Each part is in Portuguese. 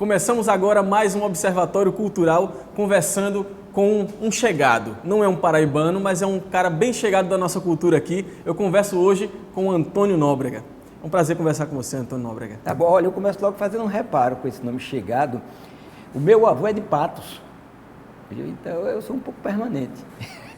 Começamos agora mais um Observatório Cultural conversando com um chegado. Não é um paraibano, mas é um cara bem chegado da nossa cultura aqui. Eu converso hoje com o Antônio Nóbrega. É um prazer conversar com você, Antônio Nóbrega. Tá bom, olha, eu começo logo fazendo um reparo com esse nome chegado. O meu avô é de Patos, então eu sou um pouco permanente.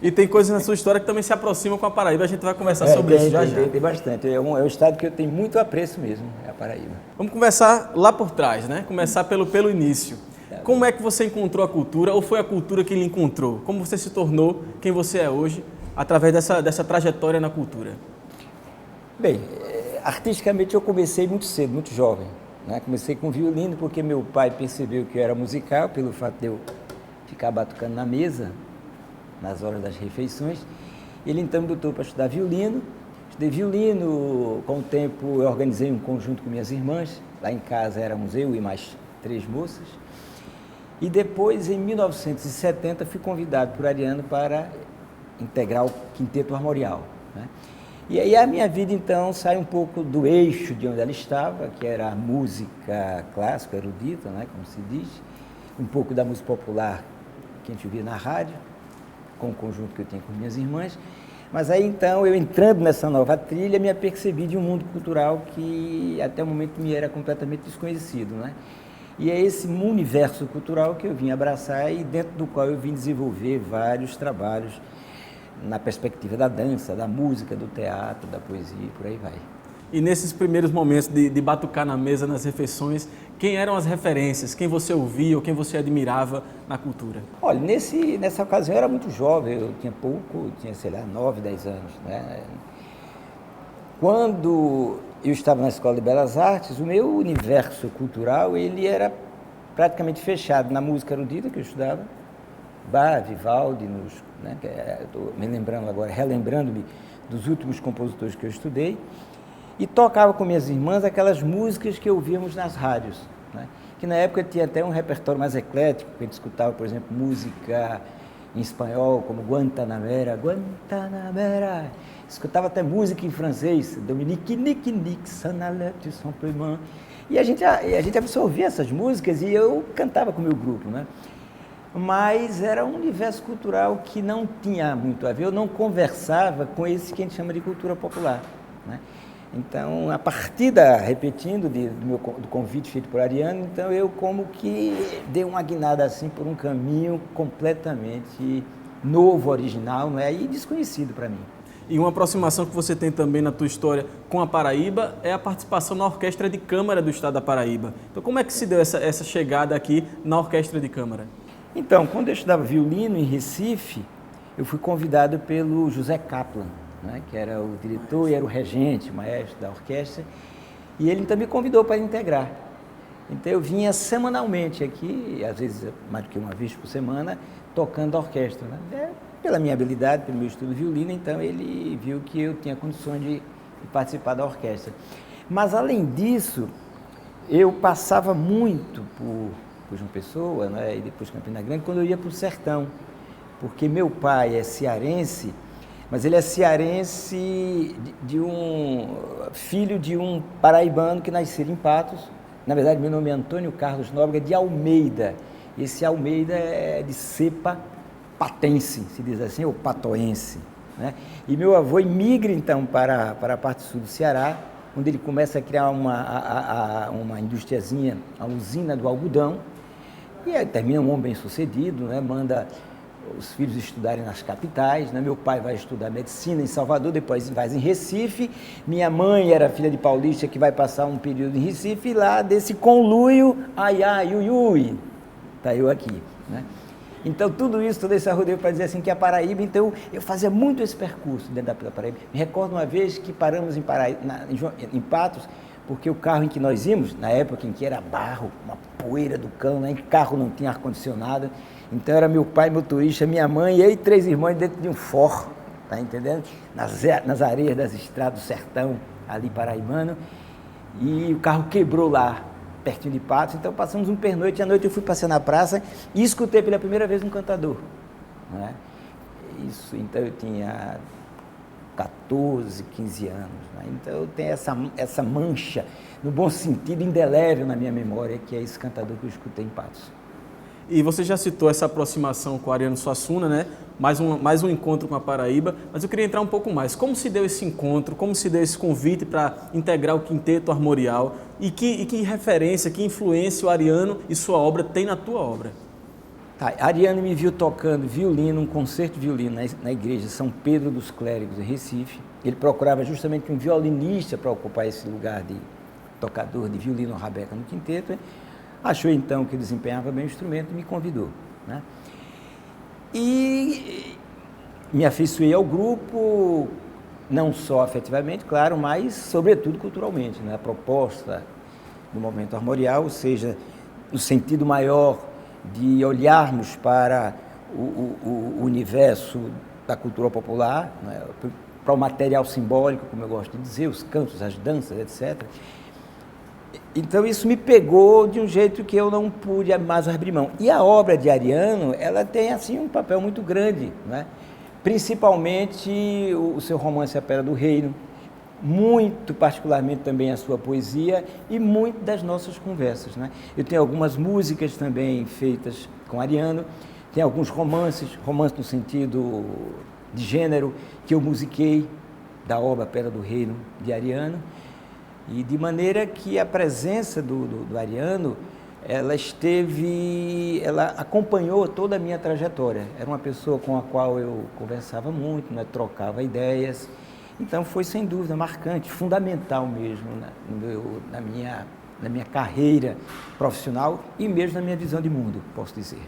E tem coisas na sua história que também se aproximam com a Paraíba, a gente vai conversar sobre isso já. Tem bastante, é um estado que eu tenho muito apreço mesmo, é a Paraíba. Vamos conversar lá por trás, né? Começar pelo início. Como é que você encontrou a cultura, ou foi a cultura que lhe encontrou? Como você se tornou quem você é hoje, através dessa trajetória na cultura? Bem, artisticamente eu comecei muito cedo, muito jovem, né? Comecei com violino porque meu pai percebeu que eu era musical, pelo fato de eu ficar batucando na mesa, nas horas das refeições. Ele então me botou para estudar violino. Estudei violino, com o tempo eu organizei um conjunto com minhas irmãs. Lá em casa éramos eu e mais 3 moças. E depois, em 1970, fui convidado por Ariano para integrar o Quinteto Armorial, né? E aí a minha vida então sai um pouco do eixo de onde ela estava, que era a música clássica, erudita, né, como se diz, um pouco da música popular que a gente ouvia na rádio, com o conjunto que eu tinha com minhas irmãs. Mas aí então, eu entrando nessa nova trilha, me apercebi de um mundo cultural que até o momento me era completamente desconhecido, né? E é esse universo cultural que eu vim abraçar e dentro do qual eu vim desenvolver vários trabalhos na perspectiva da dança, da música, do teatro, da poesia e por aí vai. E nesses primeiros momentos de batucar na mesa, nas refeições, quem eram as referências? Quem você ouvia ou quem você admirava na cultura? Olha, nessa ocasião eu era muito jovem, eu tinha sei lá, 9, 10 anos, né? Quando eu estava na Escola de Belas Artes, o meu universo cultural, ele era praticamente fechado na música erudita que eu estudava, Bach, Vivaldi, né? Estou me lembrando agora, relembrando-me dos últimos compositores que eu estudei, e tocava com minhas irmãs aquelas músicas que ouvíamos nas rádios, né? Que na época tinha até um repertório mais eclético, que a gente escutava, por exemplo, música em espanhol, como Guantanamera, Guantanamera. Escutava até música em francês, Dominique Nick Nick, Sanalete, Simplement. E a gente absorvia essas músicas e eu cantava com o meu grupo, né? Mas era um universo cultural que não tinha muito a ver, eu não conversava com esse que a gente chama de cultura popular, né? Então, a partir repetindo do convite feito por Ariano, então eu como que dei uma guinada assim por um caminho completamente novo, original, não é? E desconhecido para mim. E uma aproximação que você tem também na tua história com a Paraíba é a participação na Orquestra de Câmara do Estado da Paraíba. Então, como é que se deu essa chegada aqui na Orquestra de Câmara? Então, quando eu estudava violino em Recife, eu fui convidado pelo José Kaplan, né, que era o diretor e era o regente, o maestro da orquestra, e ele então me convidou para integrar. Então eu vinha semanalmente aqui, às vezes mais do que uma vez por semana, tocando a orquestra, né? Pela minha habilidade, pelo meu estudo de violino, então ele viu que eu tinha condições de participar da orquestra. Mas além disso, eu passava muito por João Pessoa, né, e depois Campina Grande, quando eu ia para o sertão, porque meu pai é cearense, mas ele é cearense filho de um paraibano que nasceu em Patos. Na verdade, meu nome é Antônio Carlos Nóbrega de Almeida. Esse Almeida é de cepa patense, se diz assim, ou patoense, né? E meu avô imigra, então, para a parte sul do Ceará, onde ele começa a criar uma industriazinha, a usina do algodão, e aí termina um homem bem-sucedido, né? Manda os filhos estudarem nas capitais, né? Meu pai vai estudar medicina em Salvador, depois vai em Recife. Minha mãe era filha de paulista que vai passar um período em Recife, e lá desse conluio, ai, ai, ui, ui, tá eu aqui, né? Então tudo isso, todo esse arrodeio para dizer assim que a Paraíba, então eu fazia muito esse percurso dentro da Paraíba. Me recordo uma vez que paramos em Patos, porque o carro em que nós íamos, na época em que era barro, uma poeira do cão, né? Carro não tinha ar-condicionado. Então era meu pai motorista, minha mãe e eu e 3 irmãos dentro de um Ford, tá entendendo? Nas areias das estradas do sertão, ali paraibano, e o carro quebrou lá, pertinho de Patos, então passamos um pernoite, à noite eu fui passear na praça e escutei pela primeira vez um cantador, né? Isso, então eu tinha 14, 15 anos. Né? Então eu tenho essa mancha, no bom sentido, indelével na minha memória, que é esse cantador que eu escutei em Patos. E você já citou essa aproximação com o Ariano Suassuna, né? Mais um encontro com a Paraíba, mas eu queria entrar um pouco mais. Como se deu esse encontro, como se deu esse convite para integrar o Quinteto Armorial e que referência, que influência o Ariano e sua obra tem na tua obra? Tá, Ariano me viu tocando violino, um concerto de violino na igreja São Pedro dos Clérigos, em Recife. Ele procurava justamente um violinista para ocupar esse lugar de tocador de violino ou rabeca no quinteto. Achou então que desempenhava bem o instrumento e me convidou. Né? E me afeiçoei ao grupo, não só afetivamente, claro, mas sobretudo culturalmente. Né? A proposta do movimento armorial, ou seja, no sentido maior de olharmos para o universo da cultura popular, né? Para o material simbólico, como eu gosto de dizer, os cantos, as danças, etc. Então isso me pegou de um jeito que eu não pude mais abrir mão. E a obra de Ariano, ela tem assim um papel muito grande, né? Principalmente o seu romance A Pedra do Reino, muito particularmente também a sua poesia e muito das nossas conversas. Né? Eu tenho algumas músicas também feitas com Ariano, tem alguns romances no sentido de gênero, que eu musiquei da obra A Pedra do Reino de Ariano, e de maneira que a presença do Ariano, ela acompanhou toda a minha trajetória. Era uma pessoa com a qual eu conversava muito, né? Trocava ideias. Então foi sem dúvida marcante, fundamental mesmo, né? na minha carreira profissional e mesmo na minha visão de mundo, posso dizer.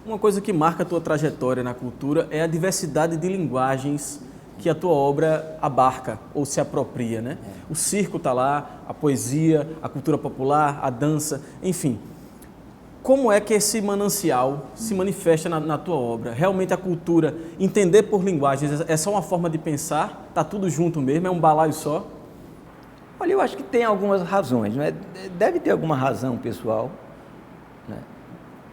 Uma coisa que marca a tua trajetória na cultura é a diversidade de linguagens que a tua obra abarca ou se apropria, né? O circo está lá, a poesia, a cultura popular, a dança, enfim. Como é que esse manancial se manifesta na tua obra? Realmente a cultura, entender por linguagens, é só uma forma de pensar? Está tudo junto mesmo? É um balaio só? Olha, eu acho que tem algumas razões, né? Deve ter alguma razão pessoal, né?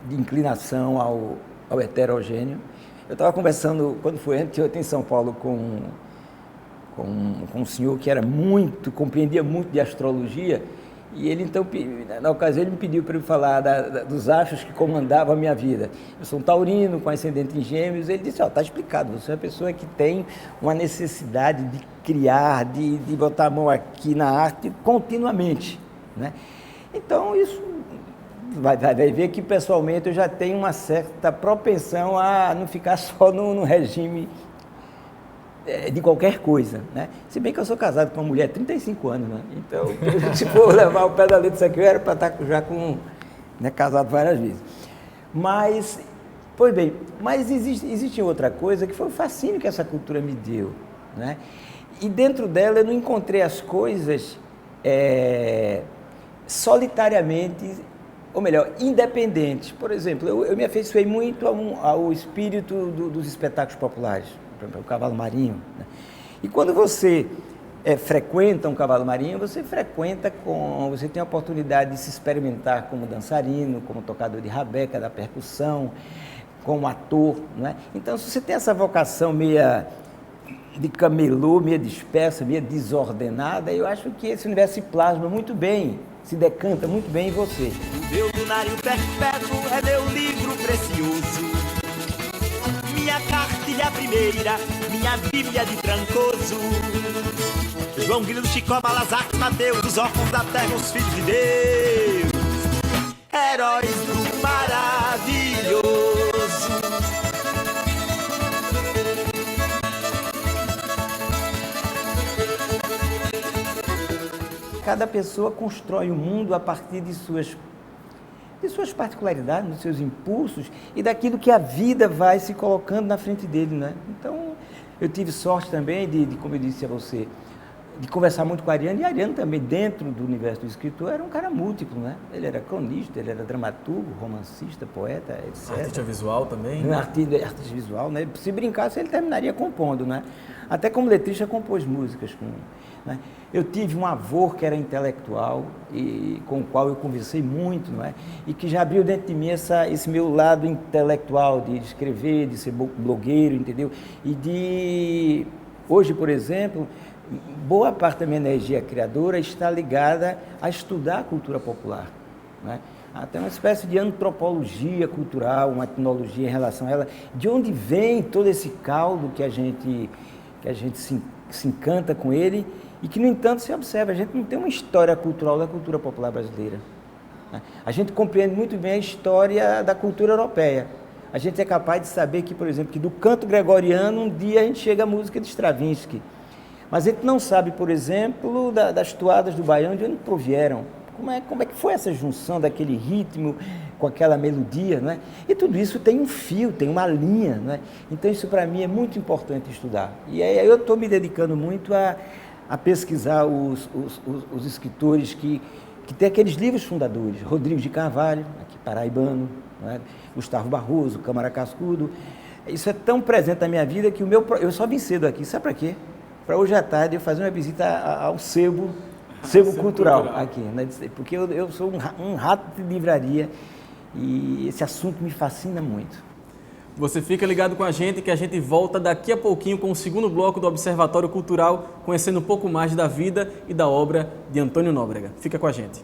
De inclinação ao heterogêneo. Eu estava conversando, quando foi antes, em São Paulo, com um senhor que compreendia muito de astrologia, e ele então, na ocasião, ele me pediu para eu falar dos astros que comandavam a minha vida. Eu sou um taurino com ascendente em Gêmeos. Ele disse: está explicado, você é uma pessoa que tem uma necessidade de criar, de botar a mão aqui na arte continuamente. Né? Então, isso vai ver que, pessoalmente, eu já tenho uma certa propensão a não ficar só no regime de qualquer coisa, né? Se bem que eu sou casado com uma mulher há 35 anos, né? Então, se for levar o pé da letra disso aqui, eu era para estar já casado várias vezes. Mas, pois bem, existe outra coisa que foi o fascínio que essa cultura me deu, né? E dentro dela eu não encontrei as coisas solitariamente, ou melhor, independentes. Por exemplo, eu me afeiçoei muito ao espírito dos espetáculos populares, por exemplo, o cavalo marinho. Né? E quando você frequenta um cavalo marinho, você tem a oportunidade de se experimentar como dançarino, como tocador de rabeca, da percussão, como ator. Né? Então, se você tem essa vocação meia de camelô, meia dispersa, meia desordenada, eu acho que esse universo se plasma muito bem, se decanta muito bem em você. O meu lunário perpétuo é meu livro precioso, minha cartilha primeira, minha bíblia de Trancoso. João Grilo, Chicó, Balazar, Mateus, os órfãos da terra, os filhos de Deus, heróis do maravilhoso. Cada pessoa constrói o mundo a partir de suas particularidades, dos seus impulsos e daquilo que a vida vai se colocando na frente dele, né? Então, eu tive sorte também como eu disse a você, de conversar muito com a Ariano, e a Ariano também, dentro do universo do escritor, era um cara múltiplo, né? Ele era cronista, ele era dramaturgo, romancista, poeta, etc. Artista visual também, né? Artista visual, né? Se brincasse, ele terminaria compondo, né? Até como letrista, compôs músicas. Né? Eu tive um avô que era intelectual e com o qual eu conversei muito, não é? E que já abriu dentro de mim esse meu lado intelectual de escrever, de ser blogueiro, entendeu? E de Hoje, por exemplo, boa parte da minha energia criadora está ligada a estudar a cultura popular, né? Até uma espécie de antropologia cultural, uma etnologia em relação a ela, de onde vem todo esse caldo que a gente se encanta com ele e que, no entanto, se observa, a gente não tem uma história cultural da cultura popular brasileira, né? A gente compreende muito bem a história da cultura europeia. A gente é capaz de saber que, por exemplo, que do canto gregoriano, um dia a gente chega à música de Stravinsky. Mas a gente não sabe, por exemplo, das toadas do Baião, de onde provieram. Como é que foi essa junção daquele ritmo com aquela melodia, né? E tudo isso tem um fio, tem uma linha, né? Então isso para mim é muito importante estudar. E aí eu estou me dedicando muito a pesquisar os escritores que têm aqueles livros fundadores. Rodrigues de Carvalho, aqui paraibano, né? Gustavo Barroso, Câmara Cascudo. Isso é tão presente na minha vida que eu só vim cedo aqui. Sabe para quê? Para hoje à tarde eu fazer uma visita ao sebo cultural aqui, né? Porque eu sou um rato de livraria e esse assunto me fascina muito. Você fica ligado com a gente, que a gente volta daqui a pouquinho com o segundo bloco do Observatório Cultural, conhecendo um pouco mais da vida e da obra de Antônio Nóbrega. Fica com a gente.